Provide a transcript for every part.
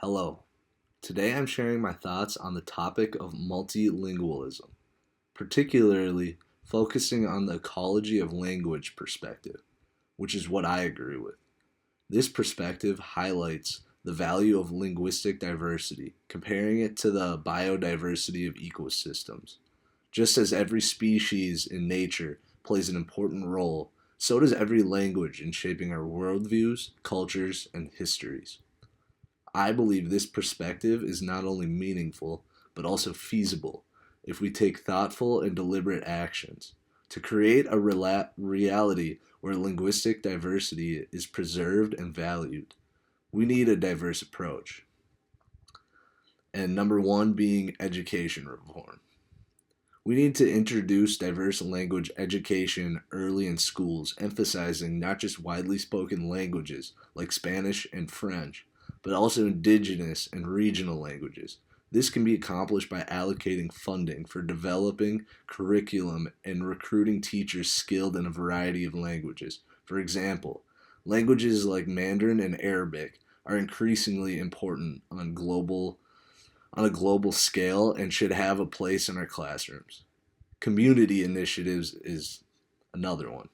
Hello. Today I'm sharing my thoughts on the topic of multilingualism, particularly focusing on the ecology of language perspective, which is what I agree with. This perspective highlights the value of linguistic diversity, comparing it to the biodiversity of ecosystems. Just as every species in nature plays an important role, so does every language in shaping our worldviews, cultures, and histories. I believe this perspective is not only meaningful, but also feasible if we take thoughtful and deliberate actions to create a reality where linguistic diversity is preserved and valued. We need a diverse approach. And number one being education reform. We need to introduce diverse language education early in schools, emphasizing not just widely spoken languages like Spanish and French, but also indigenous and regional languages. This can be accomplished by allocating funding for developing curriculum and recruiting teachers skilled in a variety of languages. For example, languages like Mandarin and Arabic are increasingly important on a global scale and should have a place in our classrooms. Community initiatives is another one.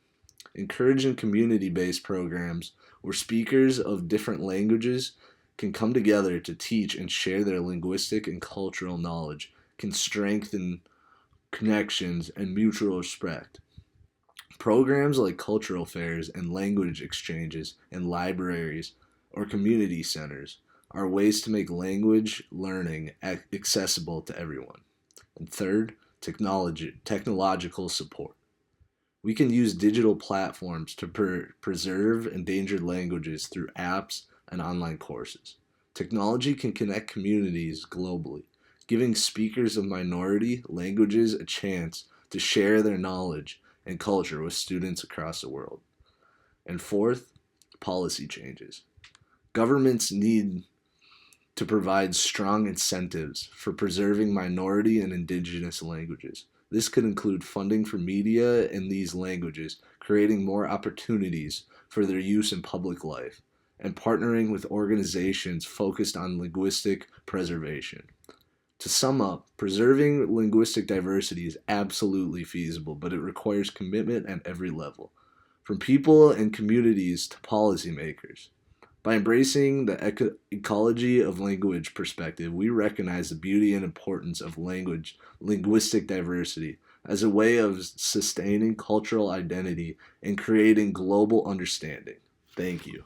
Encouraging community based programs where speakers of different languages can come together to teach and share their linguistic and cultural knowledge can strengthen connections and mutual respect. Programs like cultural fairs and language exchanges in libraries or community centers are ways to make language learning accessible to everyone. And third, technological support. We can use digital platforms to preserve endangered languages through apps and online courses. Technology can connect communities globally, giving speakers of minority languages a chance to share their knowledge and culture with students across the world. And fourth, policy changes. Governments need to provide strong incentives for preserving minority and indigenous languages. This could include funding for media in these languages, creating more opportunities for their use in public life, and partnering with organizations focused on linguistic preservation. To sum up, preserving linguistic diversity is absolutely feasible, but it requires commitment at every level, from people and communities to policymakers. By embracing the ecology of language perspective, we recognize the beauty and importance of linguistic diversity as a way of sustaining cultural identity and creating global understanding. Thank you.